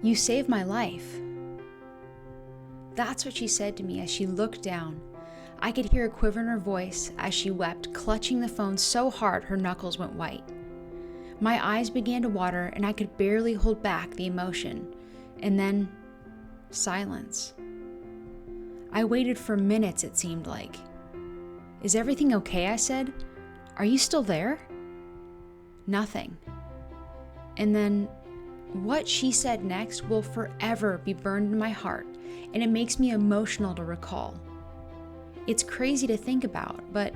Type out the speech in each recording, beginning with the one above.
"You saved my life." That's what she said to me as she looked down. I could hear a quiver in her voice as she wept, clutching the phone so hard her knuckles went white. My eyes began to water and I could barely hold back the emotion. And then, silence. I waited for minutes, it seemed like. "Is everything okay?" I said. "Are you still there?" Nothing. And then, what she said next will forever be burned in my heart, and it makes me emotional to recall. It's crazy to think about, but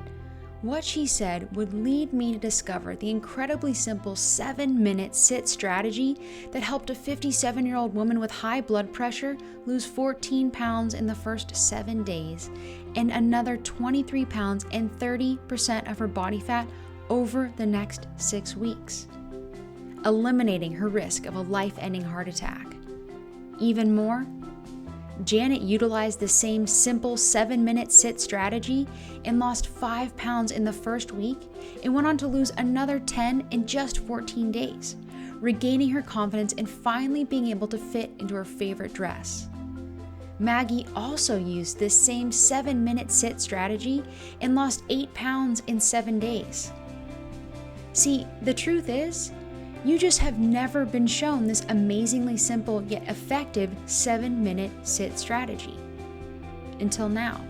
what she said would lead me to discover the incredibly simple 7-minute sit strategy that helped a 57-year-old woman with high blood pressure lose 14 pounds in the first 7 days and another 23 pounds and 30% of her body fat over the next 6 weeks, eliminating her risk of a life-ending heart attack. Even more, Janet utilized the same simple 7-minute sit strategy and lost 5 pounds in the first week and went on to lose another 10 in just 14 days, regaining her confidence and finally being able to fit into her favorite dress. Maggie also used this same 7-minute sit strategy and lost 8 pounds in 7 days. See, the truth is, you just have never been shown this amazingly simple yet effective 7-minute sit strategy. Until now.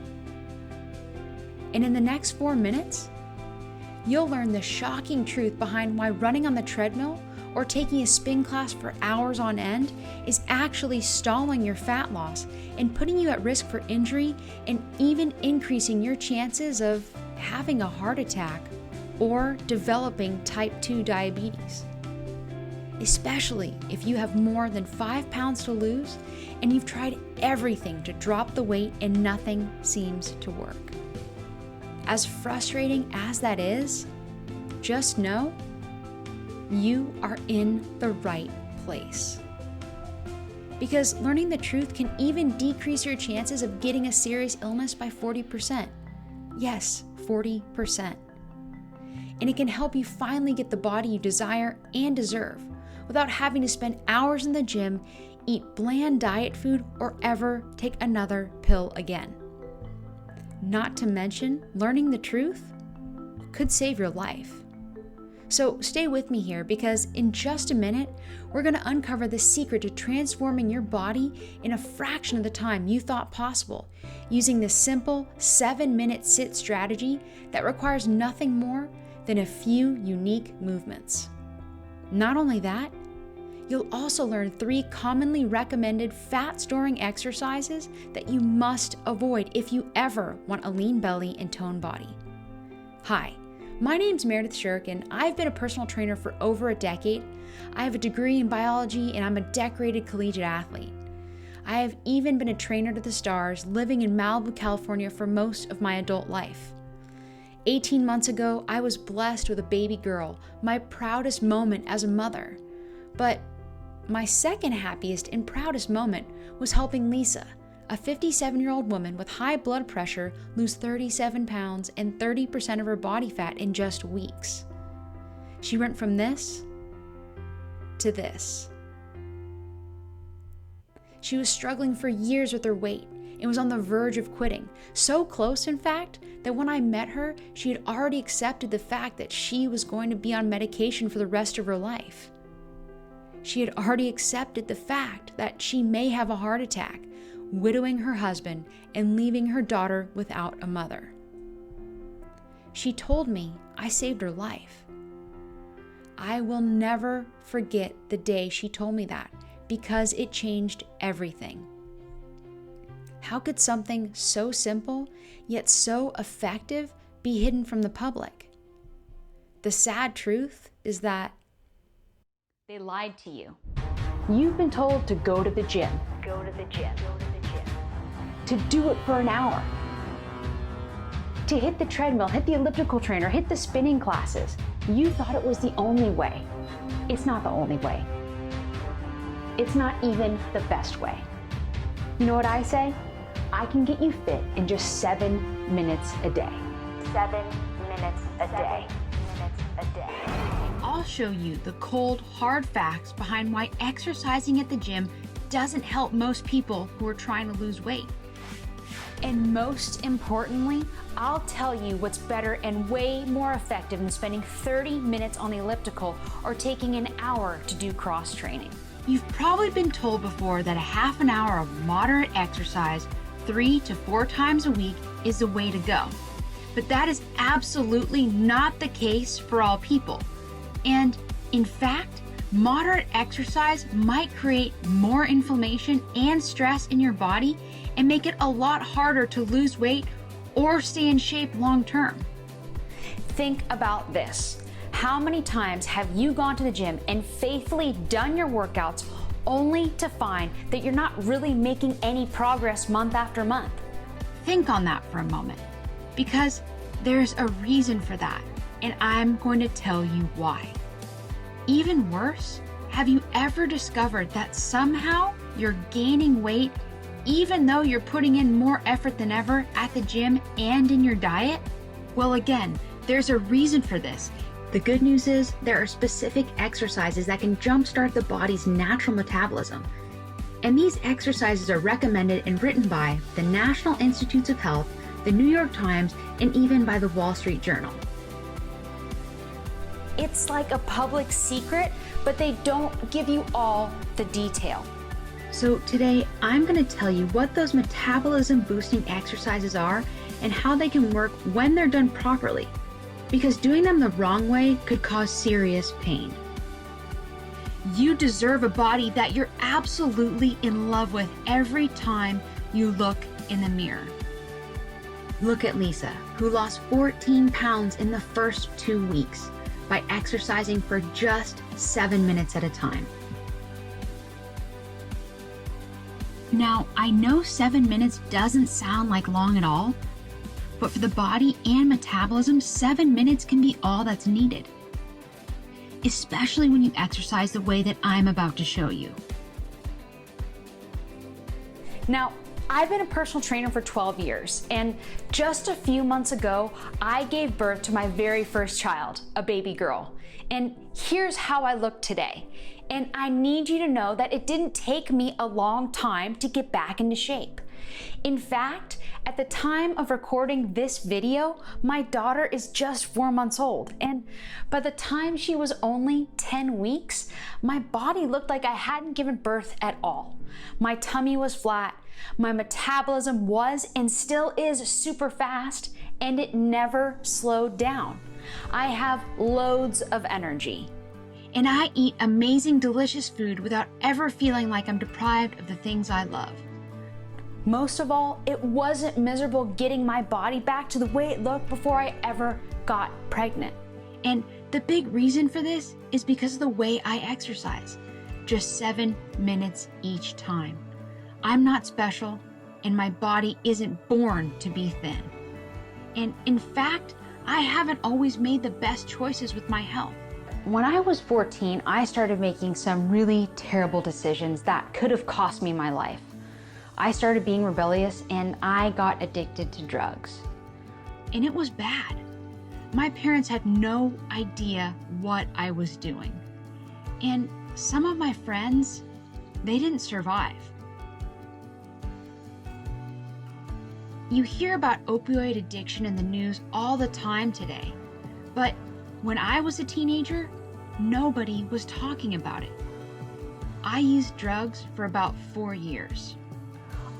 And in the next 4 minutes, you'll learn the shocking truth behind why running on the treadmill or taking a spin class for hours on end is actually stalling your fat loss and putting you at risk for injury and even increasing your chances of having a heart attack or developing type 2 diabetes. Especially if you have more than 5 pounds to lose and you've tried everything to drop the weight and nothing seems to work. As frustrating as that is, just know you are in the right place. Because learning the truth can even decrease your chances of getting a serious illness by 40%. Yes, 40%. And it can help you finally get the body you desire and deserve without having to spend hours in the gym, eat bland diet food, or ever take another pill again. Not to mention, learning the truth could save your life. So stay with me here because in just a minute, we're going to uncover the secret to transforming your body in a fraction of the time you thought possible using the simple 7-minute sit strategy that requires nothing more than a few unique movements. Not only that, you'll also learn 3 commonly recommended fat-storing exercises that you must avoid if you ever want a lean belly and toned body. Hi, my name's Meredith Shirk, and I've been a personal trainer for over a decade. I have a degree in biology, and I'm a decorated collegiate athlete. I have even been a trainer to the stars, living in Malibu, California for most of my adult life. 18 months ago, I was blessed with a baby girl, my proudest moment as a mother. But my second happiest and proudest moment was helping Lisa, a 57-year-old woman with high blood pressure, lose 37 pounds and 30% of her body fat in just weeks. She went from this to this. She was struggling for years with her weight and was on the verge of quitting. So close, in fact, that when I met her, she had already accepted the fact that she was going to be on medication for the rest of her life. She had already accepted the fact that she may have a heart attack, widowing her husband and leaving her daughter without a mother. She told me I saved her life. I will never forget the day she told me that because it changed everything. How could something so simple, yet so effective, be hidden from the public? The sad truth is that they lied to you. You've been told to go to the gym. Go to the gym. Go to the gym. To do it for an hour. To hit the treadmill, hit the elliptical trainer, hit the spinning classes. You thought it was the only way. It's not the only way. It's not even the best way. You know what I say? I can get you fit in just 7 minutes a day. 7 minutes a day. 7 minutes a day. I'll show you the cold, hard facts behind why exercising at the gym doesn't help most people who are trying to lose weight. And most importantly, I'll tell you what's better and way more effective than spending 30 minutes on the elliptical or taking an hour to do cross training. You've probably been told before that a half an hour of moderate exercise 3 to 4 times a week is the way to go. But that is absolutely not the case for all people. And in fact, moderate exercise might create more inflammation and stress in your body and make it a lot harder to lose weight or stay in shape long term. Think about this. How many times have you gone to the gym and faithfully done your workouts only to find that you're not really making any progress month after month? Think on that for a moment, because there's a reason for that, and I'm going to tell you why. Even worse, have you ever discovered that somehow you're gaining weight even though you're putting in more effort than ever at the gym and in your diet? Well, again, there's a reason for this. The good news is there are specific exercises that can jumpstart the body's natural metabolism. And these exercises are recommended and written by the National Institutes of Health, the New York Times, and even by the Wall Street Journal. It's like a public secret, but they don't give you all the detail. So today, I'm going to tell you what those metabolism boosting exercises are and how they can work when they're done properly, because doing them the wrong way could cause serious pain. You deserve a body that you're absolutely in love with every time you look in the mirror. Look at Lisa, who lost 14 pounds in the first 2 weeks by exercising for just 7 minutes at a time. Now, I know 7 minutes doesn't sound like long at all, but for the body and metabolism, 7 minutes can be all that's needed, especially when you exercise the way that I'm about to show you. Now, I've been a personal trainer for 12 years, and just a few months ago, I gave birth to my very first child, a baby girl. And here's how I look today. And I need you to know that it didn't take me a long time to get back into shape. In fact, at the time of recording this video, my daughter is just 4 months old. And by the time she was only 10 weeks, my body looked like I hadn't given birth at all. My tummy was flat, my metabolism was and still is super fast, and it never slowed down. I have loads of energy. And I eat amazing, delicious food without ever feeling like I'm deprived of the things I love. Most of all, it wasn't miserable getting my body back to the way it looked before I ever got pregnant. And the big reason for this is because of the way I exercise. Just 7 minutes each time. I'm not special, and my body isn't born to be thin. And in fact, I haven't always made the best choices with my health. When I was 14, I started making some really terrible decisions that could have cost me my life. I started being rebellious and I got addicted to drugs. And it was bad. My parents had no idea what I was doing. And some of my friends, they didn't survive. You hear about opioid addiction in the news all the time today, but when I was a teenager, nobody was talking about it. I used drugs for about 4 years.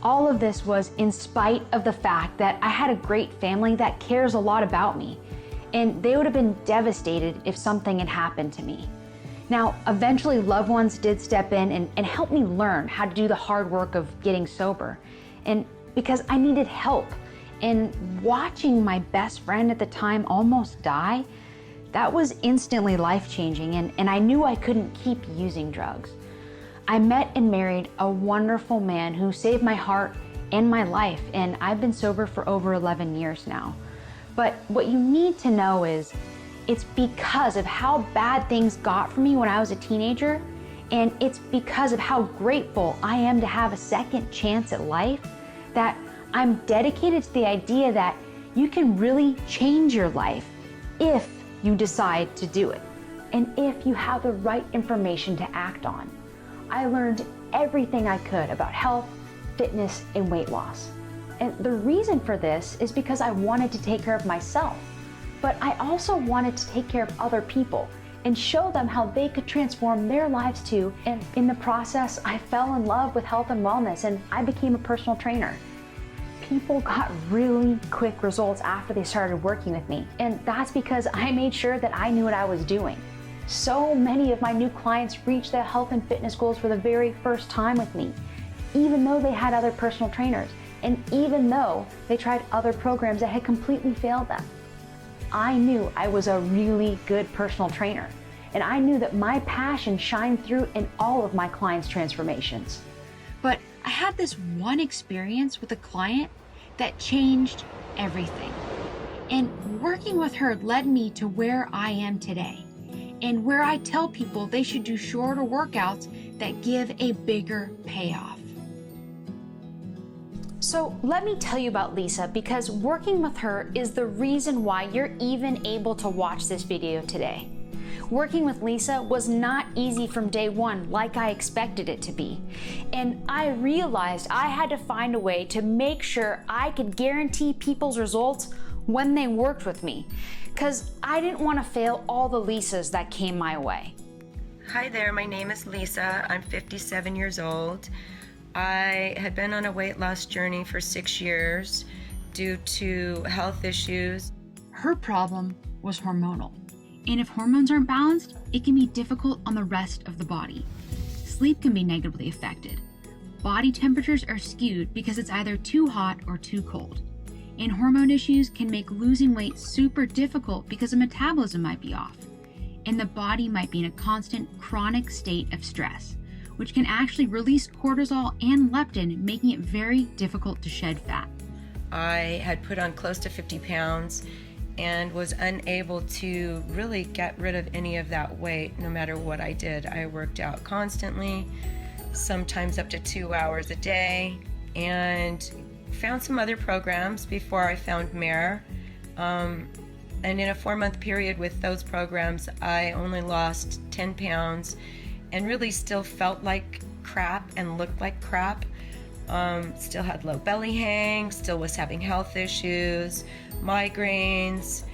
All of this was in spite of the fact that I had a great family that cares a lot about me, and they would have been devastated if something had happened to me. Now, eventually loved ones did step in and help me learn how to do the hard work of getting sober, and because I needed help. And watching my best friend at the time almost die, that was instantly life-changing, and I knew I couldn't keep using drugs. I met and married a wonderful man who saved my heart and my life, and I've been sober for over 11 years now. But what you need to know is, it's because of how bad things got for me when I was a teenager, and it's because of how grateful I am to have a second chance at life, that I'm dedicated to the idea that you can really change your life if you decide to do it, and if you have the right information to act on. I learned everything I could about health, fitness, and weight loss. And the reason for this is because I wanted to take care of myself, but I also wanted to take care of other people and show them how they could transform their lives too. And in the process, I fell in love with health and wellness, and I became a personal trainer. People got really quick results after they started working with me, and that's because I made sure that I knew what I was doing. So many of my new clients reached their health and fitness goals for the very first time with me, even though they had other personal trainers, and even though they tried other programs that had completely failed them. I knew I was a really good personal trainer, and I knew that my passion shined through in all of my clients' transformations. But I had this one experience with a client that changed everything. And working with her led me to where I am today, and where I tell people they should do shorter workouts that give a bigger payoff. So let me tell you about Lisa, because working with her is the reason why you're even able to watch this video today. Working with Lisa was not easy from day one like I expected it to be. And I realized I had to find a way to make sure I could guarantee people's results when they worked with me, because I didn't want to fail all the Lisas that came my way. Hi there, my name is Lisa. I'm 57 years old. I had been on a weight loss journey for 6 years due to health issues. Her problem was hormonal. And if hormones aren't balanced, it can be difficult on the rest of the body. Sleep can be negatively affected. Body temperatures are skewed because it's either too hot or too cold. And hormone issues can make losing weight super difficult because the metabolism might be off. And the body might be in a constant chronic state of stress, which can actually release cortisol and leptin, making it very difficult to shed fat. I had put on close to 50 pounds and was unable to really get rid of any of that weight no matter what I did. I worked out constantly, sometimes up to 2 hours a day, and found some other programs before I found Mare. And in a 4-month period with those programs, I only lost 10 pounds and really still felt like crap and looked like crap. Still had low belly hang, still was having health issues, migraines,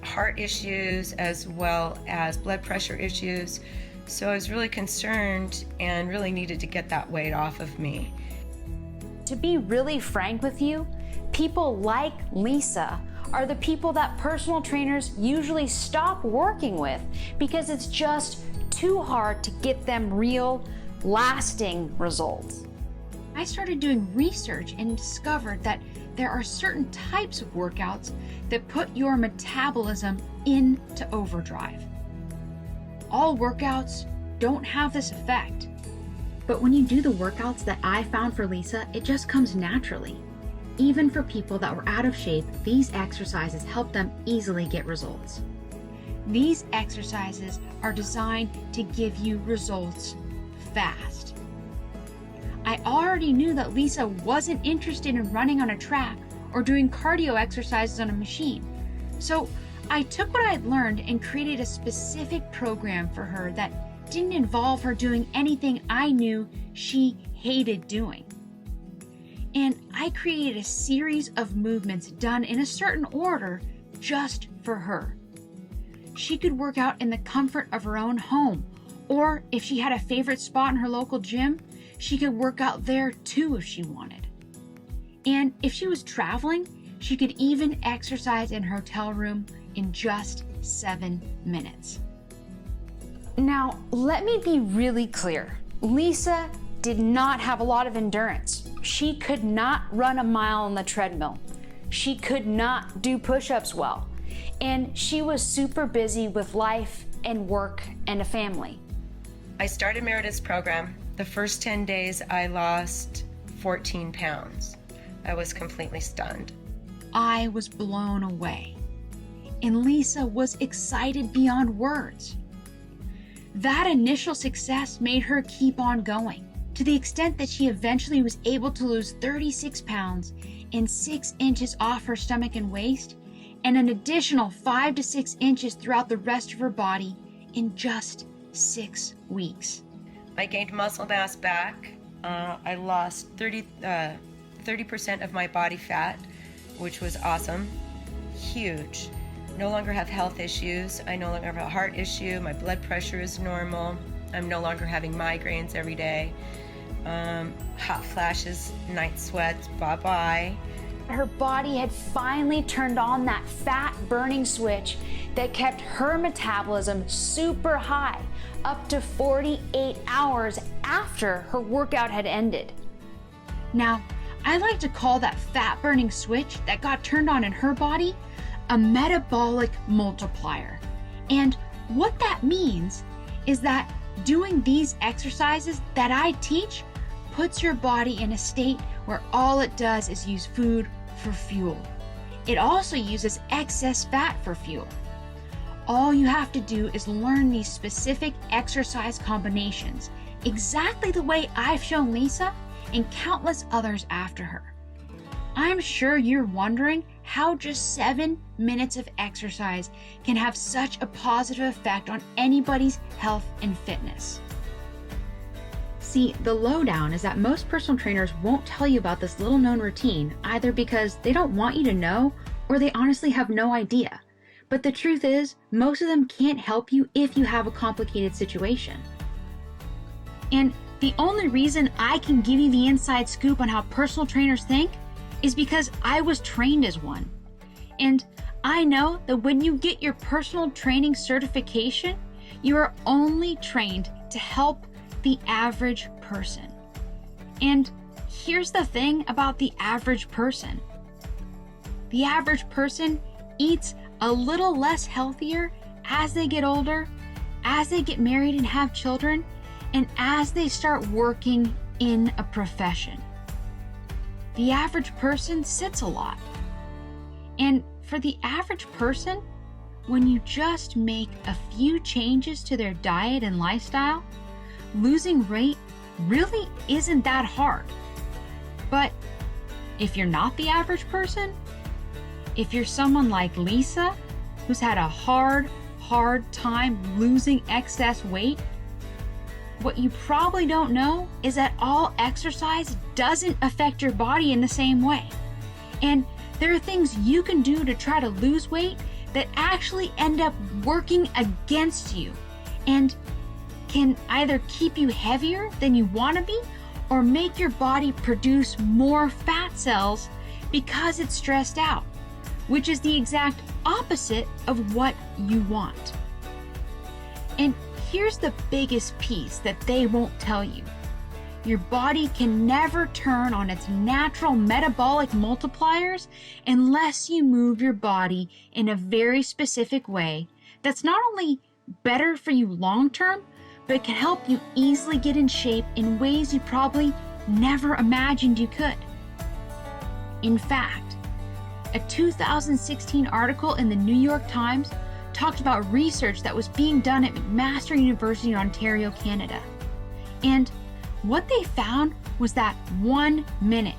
heart issues, as well as blood pressure issues. So I was really concerned and really needed to get that weight off of me. To be really frank with you, people like Lisa are the people that personal trainers usually stop working with because it's just too hard to get them real, lasting results. I started doing research and discovered that there are certain types of workouts that put your metabolism into overdrive. All workouts don't have this effect, but when you do the workouts that I found for Lisa, it just comes naturally. Even for people that were out of shape, these exercises help them easily get results. These exercises are designed to give you results fast. I already knew that Lisa wasn't interested in running on a track or doing cardio exercises on a machine. So I took what I had learned and created a specific program for her that didn't involve her doing anything I knew she hated doing. And I created a series of movements done in a certain order just for her. She could work out in the comfort of her own home, or if she had a favorite spot in her local gym, she could work out there too if she wanted. And if she was traveling, she could even exercise in her hotel room in just 7 minutes. Now, let me be really clear. Lisa did not have a lot of endurance. She could not run a mile on the treadmill. She could not do push-ups well. And she was super busy with life and work and a family. I started Meredith's program. The first 10 days, I lost 14 pounds. I was completely stunned. I was blown away. And Lisa was excited beyond words. That initial success made her keep on going, to the extent that she eventually was able to lose 36 pounds and 6 inches off her stomach and waist, and an additional 5 to 6 inches throughout the rest of her body in just 6 weeks. I gained muscle mass back. I lost 30% of my body fat, which was awesome. Huge. No longer have health issues. I no longer have a heart issue. My blood pressure is normal. I'm no longer having migraines every day. Hot flashes, night sweats, bye-bye. Her body had finally turned on that fat burning switch that kept her metabolism super high, up to 48 hours after her workout had ended. Now, I like to call that fat burning switch that got turned on in her body a metabolic multiplier. And what that means is that doing these exercises that I teach puts your body in a state where all it does is use food for fuel. It also uses excess fat for fuel. All you have to do is learn these specific exercise combinations, exactly the way I've shown Lisa and countless others after her. I'm sure you're wondering how just 7 minutes of exercise can have such a positive effect on anybody's health and fitness. See, the lowdown is that most personal trainers won't tell you about this little known routine, either because they don't want you to know or they honestly have no idea. But the truth is, most of them can't help you if you have a complicated situation. And the only reason I can give you the inside scoop on how personal trainers think is because I was trained as one. And I know that when you get your personal training certification, you are only trained to help the average person. And here's the thing about the average person. The average person eats a little less healthier as they get older, as they get married and have children, and as they start working in a profession. The average person sits a lot. And for the average person, when you just make a few changes to their diet and lifestyle, losing weight really isn't that hard. But if you're not the average person, if you're someone like Lisa, who's had a hard time losing excess weight, what you probably don't know is that all exercise doesn't affect your body in the same way. And there are things you can do to try to lose weight that actually end up working against you and can either keep you heavier than you want to be or make your body produce more fat cells because it's stressed out, which is the exact opposite of what you want. And here's the biggest piece that they won't tell you. Your body can never turn on its natural metabolic multipliers unless you move your body in a very specific way that's not only better for you long term, but can help you easily get in shape in ways you probably never imagined you could. In fact, a 2016 article in the New York Times talked about research that was being done at McMaster University in Ontario, Canada. And what they found was that 1 minute,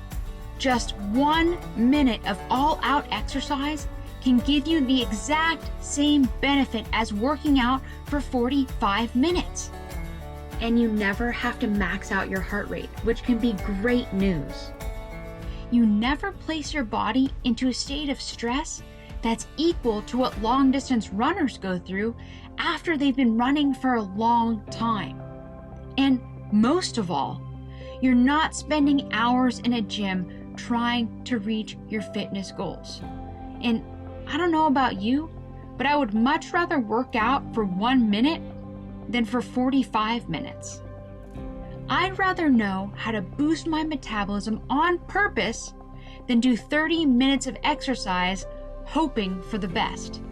just 1 minute of all-out exercise can give you the exact same benefit as working out for 45 minutes. And you never have to max out your heart rate, which can be great news. You never place your body into a state of stress that's equal to what long-distance runners go through after they've been running for a long time. And most of all, you're not spending hours in a gym trying to reach your fitness goals. And I don't know about you, but I would much rather work out for 1 minute than for 45 minutes. I'd rather know how to boost my metabolism on purpose than do 30 minutes of exercise hoping for the best.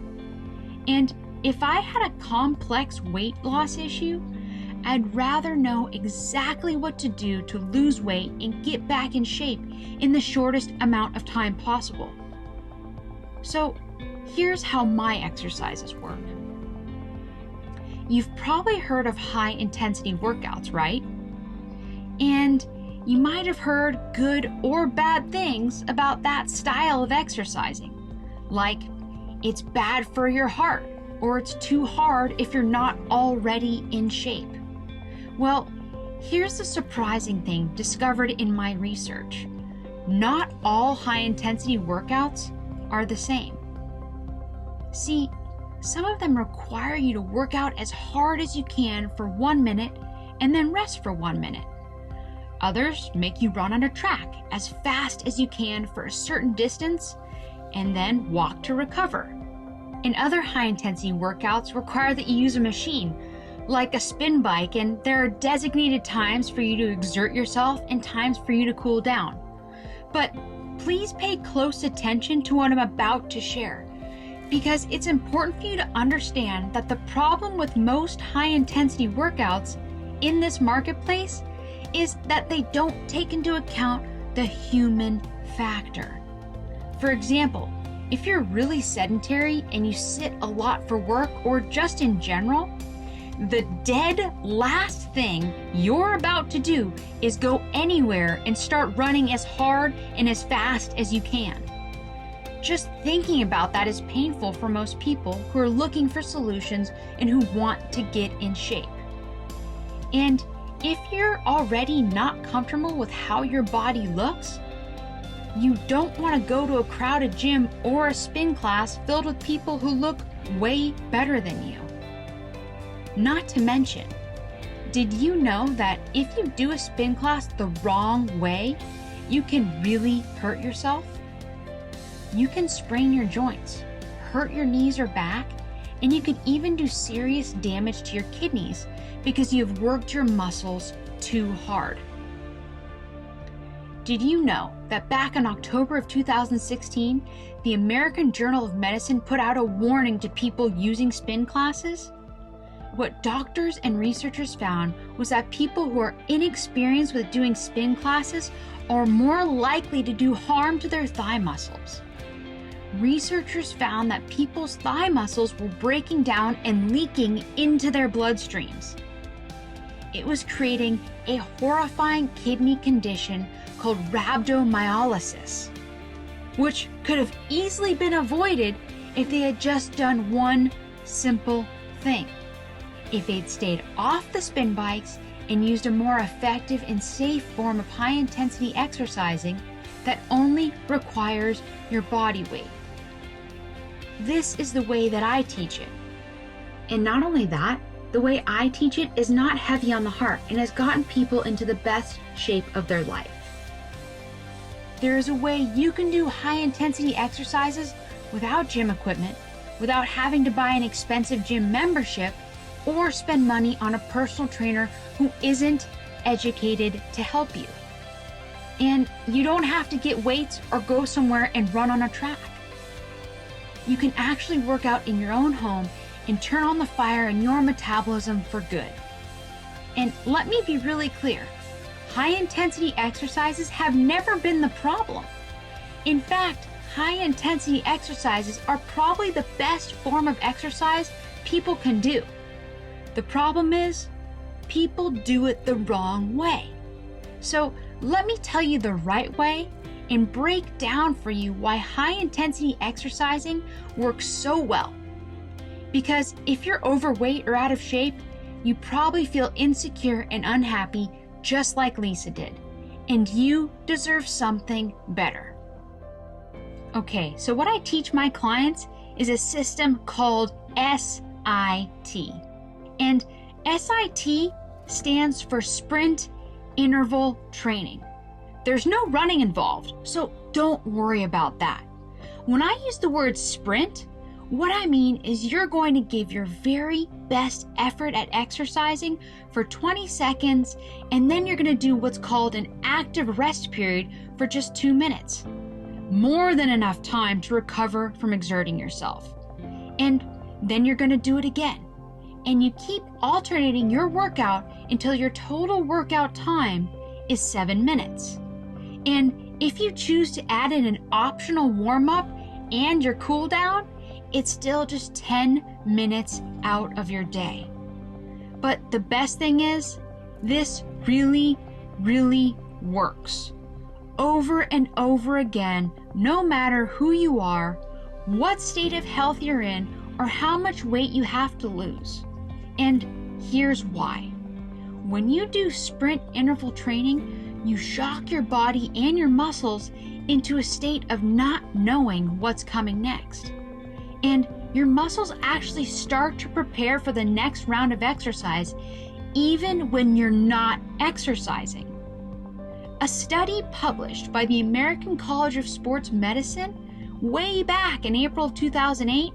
And if I had a complex weight loss issue, I'd rather know exactly what to do to lose weight and get back in shape in the shortest amount of time possible. So here's how my exercises work. You've probably heard of high intensity workouts, right? And you might have heard good or bad things about that style of exercising, like it's bad for your heart, or it's too hard if you're not already in shape. Well, here's the surprising thing discovered in my research. Not all high-intensity workouts are the same. See, some of them require you to work out as hard as you can for 1 minute and then rest for 1 minute. Others make you run on a track as fast as you can for a certain distance and then walk to recover. And other high-intensity workouts require that you use a machine, like a spin bike, and there are designated times for you to exert yourself and times for you to cool down. But please pay close attention to what I'm about to share, because it's important for you to understand that the problem with most high-intensity workouts in this marketplace is that they don't take into account the human factor. For example, if you're really sedentary and you sit a lot for work or just in general, the dead last thing you're about to do is go anywhere and start running as hard and as fast as you can. Just thinking about that is painful for most people who are looking for solutions and who want to get in shape. And if you're already not comfortable with how your body looks, you don't want to go to a crowded gym or a spin class filled with people who look way better than you. Not to mention, did you know that if you do a spin class the wrong way, you can really hurt yourself? You can sprain your joints, hurt your knees or back, and you can even do serious damage to your kidneys because you've worked your muscles too hard. Did you know that back in October of 2016, the American Journal of Medicine put out a warning to people using spin classes? What doctors and researchers found was that people who are inexperienced with doing spin classes are more likely to do harm to their thigh muscles. Researchers found that people's thigh muscles were breaking down and leaking into their bloodstreams. It was creating a horrifying kidney condition called rhabdomyolysis, which could have easily been avoided if they had just done one simple thing. If they'd stayed off the spin bikes and used a more effective and safe form of high-intensity exercising that only requires your body weight. This is the way that I teach it. And not only that, the way I teach it is not heavy on the heart and has gotten people into the best shape of their life. There is a way you can do high-intensity exercises without gym equipment, without having to buy an expensive gym membership, or spend money on a personal trainer who isn't educated to help you. And you don't have to get weights or go somewhere and run on a track. You can actually work out in your own home and turn on the fire in your metabolism for good. And let me be really clear, high-intensity exercises have never been the problem. In fact, high-intensity exercises are probably the best form of exercise people can do. The problem is, people do it the wrong way. So let me tell you the right way and break down for you why high-intensity exercising works so well. Because if you're overweight or out of shape, you probably feel insecure and unhappy just like Lisa did. And you deserve something better. Okay, so what I teach my clients is a system called S.I.T. And S.I.T. stands for Sprint Interval Training. There's no running involved, so don't worry about that. When I use the word sprint, what I mean is you're going to give your very best effort at exercising for 20 seconds, and then you're going to do what's called an active rest period for just 2 minutes. More than enough time to recover from exerting yourself. And then you're going to do it again. And you keep alternating your workout until your total workout time is 7 minutes. And if you choose to add in an optional warm-up and your cool down, it's still just 10 minutes out of your day. But the best thing is, this really, really works. Over and over again, no matter who you are, what state of health you're in, or how much weight you have to lose. And here's why. When you do sprint interval training, you shock your body and your muscles into a state of not knowing what's coming next. And your muscles actually start to prepare for the next round of exercise, even when you're not exercising. A study published by the American College of Sports Medicine way back in April of 2008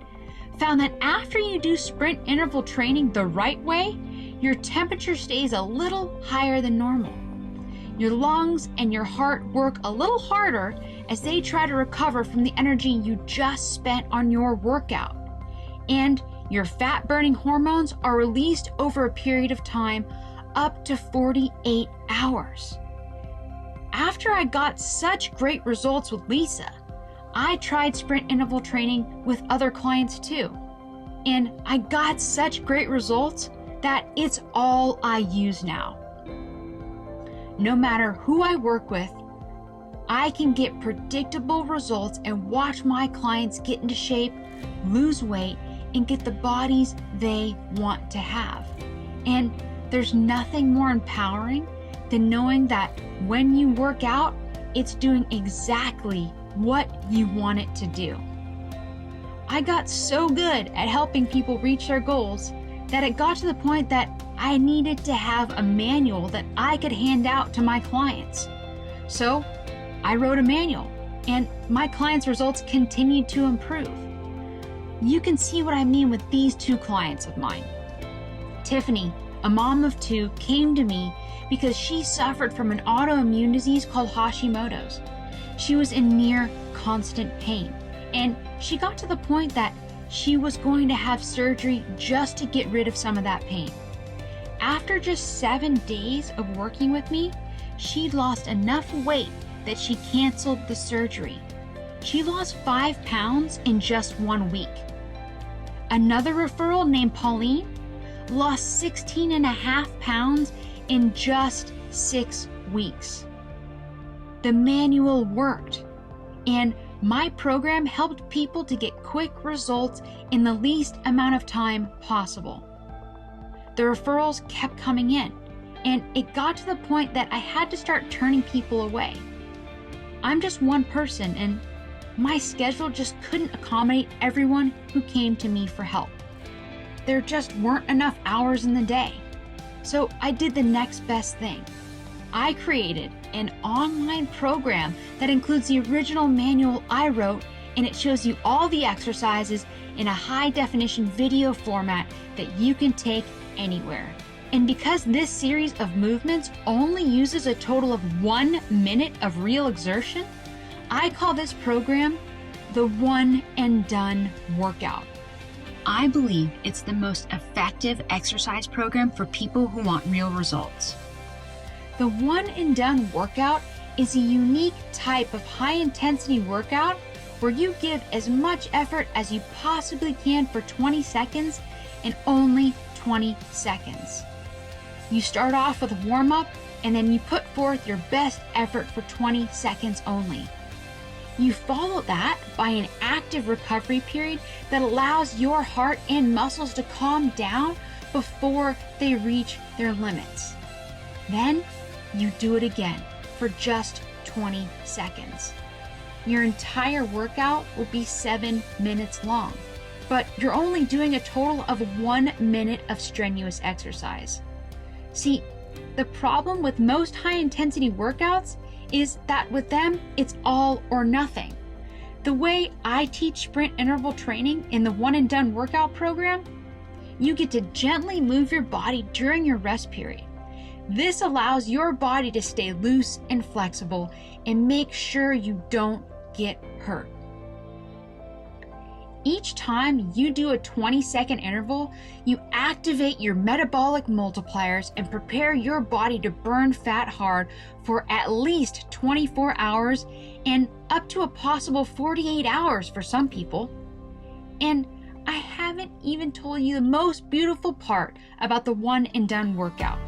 found that after you do sprint interval training the right way, your temperature stays a little higher than normal. Your lungs and your heart work a little harder as they try to recover from the energy you just spent on your workout. And your fat-burning hormones are released over a period of time up to 48 hours. After I got such great results with Lisa, I tried sprint interval training with other clients too. And I got such great results that it's all I use now. No matter who I work with, I can get predictable results and watch my clients get into shape, lose weight, and get the bodies they want to have. And there's nothing more empowering than knowing that when you work out, it's doing exactly what you want it to do. I got so good at helping people reach their goals that it got to the point that I needed to have a manual that I could hand out to my clients. So I wrote a manual, and my clients' results continued to improve. You can see what I mean with these two clients of mine. Tiffany, a mom of two, came to me because she suffered from an autoimmune disease called Hashimoto's. She was in near constant pain, and she got to the point that she was going to have surgery just to get rid of some of that pain. After just 7 days of working with me, she'd lost enough weight that she canceled the surgery. She lost 5 pounds in just 1 week. Another referral named Pauline lost 16.5 pounds in just 6 weeks. The manual worked, and my program helped people to get quick results in the least amount of time possible. The referrals kept coming in, and it got to the point that I had to start turning people away. I'm just one person, and my schedule just couldn't accommodate everyone who came to me for help. There just weren't enough hours in the day. So I did the next best thing. I created an online program that includes the original manual I wrote, and it shows you all the exercises in a high-definition video format that you can take anywhere. And because this series of movements only uses a total of 1 minute of real exertion, I call this program the One and Done Workout. I believe it's the most effective exercise program for people who want real results. The One and Done Workout is a unique type of high-intensity workout where you give as much effort as you possibly can for 20 seconds and only 20 seconds. You start off with a warm-up, and then you put forth your best effort for 20 seconds only. You follow that by an active recovery period that allows your heart and muscles to calm down before they reach their limits. Then you do it again for just 20 seconds. Your entire workout will be 7 minutes long, but you're only doing a total of 1 minute of strenuous exercise. See, the problem with most high-intensity workouts is that with them, it's all or nothing. The way I teach sprint interval training in the One and Done Workout program, you get to gently move your body during your rest period. This allows your body to stay loose and flexible and make sure you don't get hurt. Each time you do a 20-second interval, you activate your metabolic multipliers and prepare your body to burn fat hard for at least 24 hours and up to a possible 48 hours for some people. And I haven't even told you the most beautiful part about the One and Done Workout.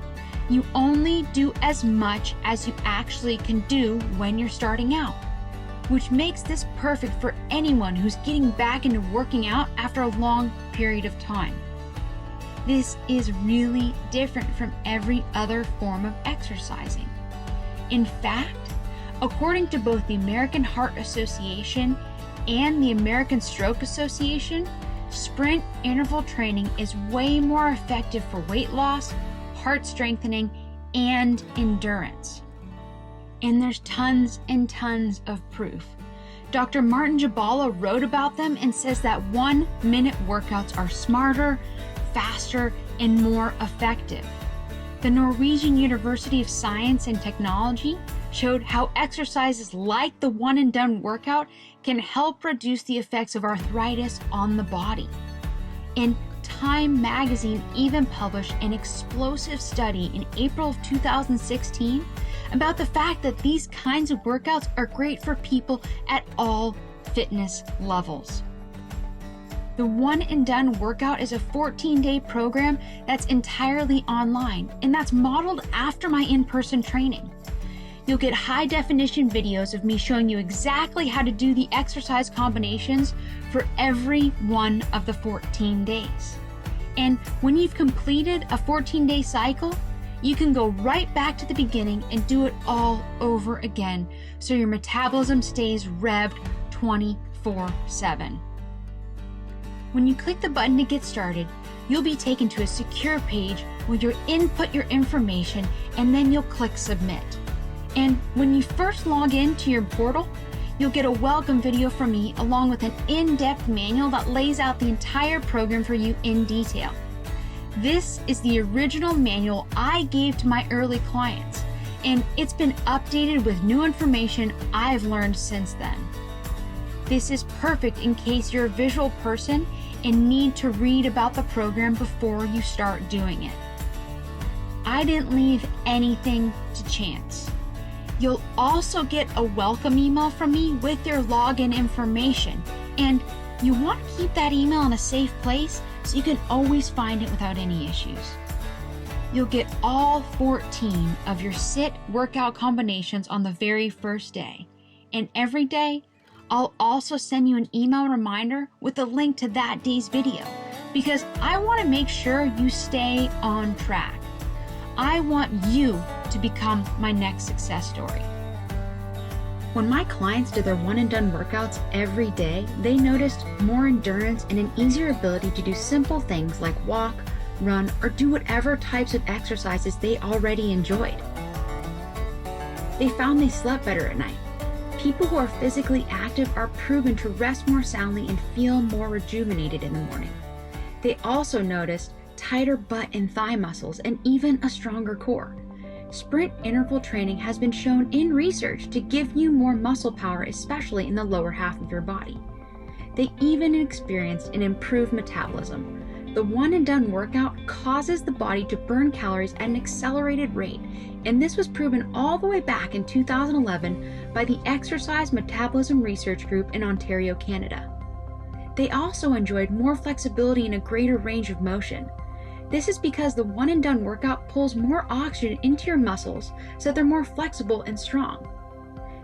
You only do as much as you actually can do when you're starting out. which makes this perfect for anyone who's getting back into working out after a long period of time. This is really different from every other form of exercising. In fact, according to both the American Heart Association and the American Stroke Association, sprint interval training is way more effective for weight loss, heart strengthening, and endurance. And there's tons and tons of proof. Dr. Martin Jabala wrote about them and says that 1-minute workouts are smarter, faster, and more effective. The Norwegian University of Science and Technology showed how exercises like the one and done workout can help reduce the effects of arthritis on the body. And Time magazine even published an explosive study in April of 2016 about the fact that these kinds of workouts are great for people at all fitness levels. The One and Done workout is a 14-day program that's entirely online, and that's modeled after my in-person training. You'll get high-definition videos of me showing you exactly how to do the exercise combinations for every one of the 14 days. And when you've completed a 14-day cycle, you can go right back to the beginning and do it all over again, so your metabolism stays revved 24/7. When you click the button to get started, you'll be taken to a secure page where you'll input your information and then you'll click submit. And when you first log into your portal, you'll get a welcome video from me along with an in-depth manual that lays out the entire program for you in detail. This is the original manual I gave to my early clients, and it's been updated with new information I've learned since then. This is perfect in case you're a visual person and need to read about the program before you start doing it. I didn't leave anything to chance. You'll also get a welcome email from me with your login information, and you want to keep that email in a safe place so you can always find it without any issues. You'll get all 14 of your SIT workout combinations on the very first day, and every day I'll also send you an email reminder with a link to that day's video, because I want to make sure you stay on track. I want you to become my next success story. When my clients did their one and done workouts every day, they noticed more endurance and an easier ability to do simple things like walk, run, or do whatever types of exercises they already enjoyed. They found they slept better at night. People who are physically active are proven to rest more soundly and feel more rejuvenated in the morning. They also noticed tighter butt and thigh muscles and even a stronger core. Sprint interval training has been shown in research to give you more muscle power, especially in the lower half of your body. They even experienced an improved metabolism. The one and done workout causes the body to burn calories at an accelerated rate, and this was proven all the way back in 2011 by the Exercise Metabolism Research Group in Ontario, Canada. They also enjoyed more flexibility and a greater range of motion. This is because the one and done workout pulls more oxygen into your muscles so they're more flexible and strong.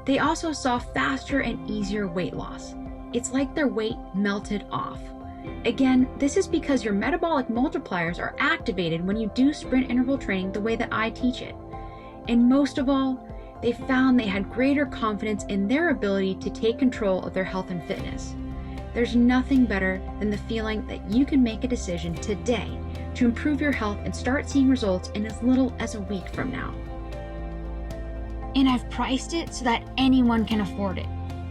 They also saw faster and easier weight loss. It's like their weight melted off. Again, this is because your metabolic multipliers are activated when you do sprint interval training the way that I teach it. And most of all, they found they had greater confidence in their ability to take control of their health and fitness. There's nothing better than the feeling that you can make a decision today to improve your health and start seeing results in as little as a week from now. And I've priced it so that anyone can afford it.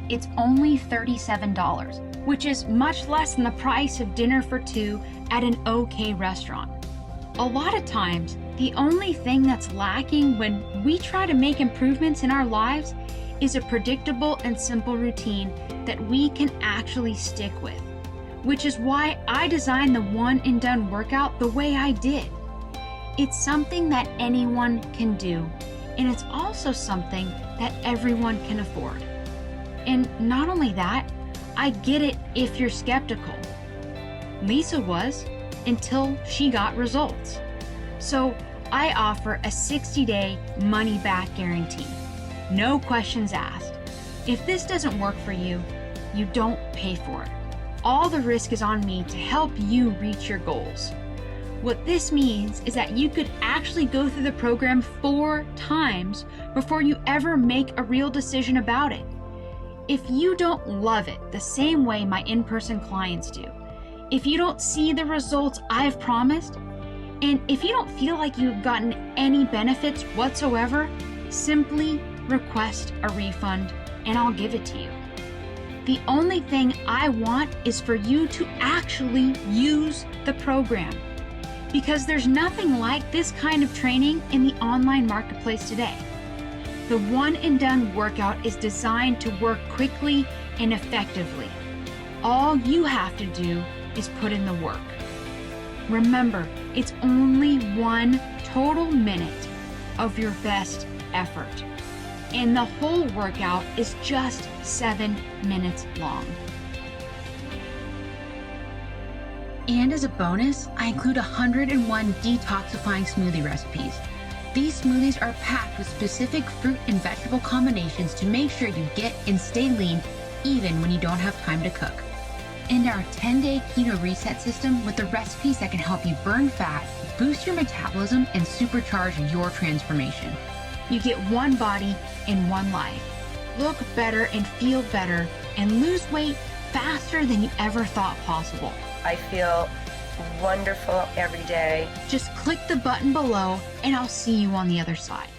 It's only $37, which is much less than the price of dinner for two at an okay restaurant. A lot of times, the only thing that's lacking when we try to make improvements in our lives is a predictable and simple routine that we can actually stick with, which is why I designed the one and done workout the way I did. It's something that anyone can do, and it's also something that everyone can afford. And not only that, I get it if you're skeptical. Lisa was, until she got results. So I offer a 60-day money-back guarantee. No questions asked. If this doesn't work for you, you don't pay for it. All the risk is on me to help you reach your goals. What this means is that you could actually go through the program 4 times before you ever make a real decision about it. If you don't love it the same way my in-person clients do, if you don't see the results I've promised, and if you don't feel like you've gotten any benefits whatsoever, simply request a refund and I'll give it to you. The only thing I want is for you to actually use the program, because there's nothing like this kind of training in the online marketplace today. The one and done workout is designed to work quickly and effectively. All you have to do is put in the work. Remember, it's only 1 total minute of your best effort, and the whole workout is just 7 minutes long. And as a bonus, I include 101 detoxifying smoothie recipes. These smoothies are packed with specific fruit and vegetable combinations to make sure you get and stay lean even when you don't have time to cook. And our 10-day keto reset system with the recipes that can help you burn fat, boost your metabolism, and supercharge your transformation. You get one body in one life. Look better and feel better and lose weight faster than you ever thought possible. I feel wonderful every day. Just click the button below and I'll see you on the other side.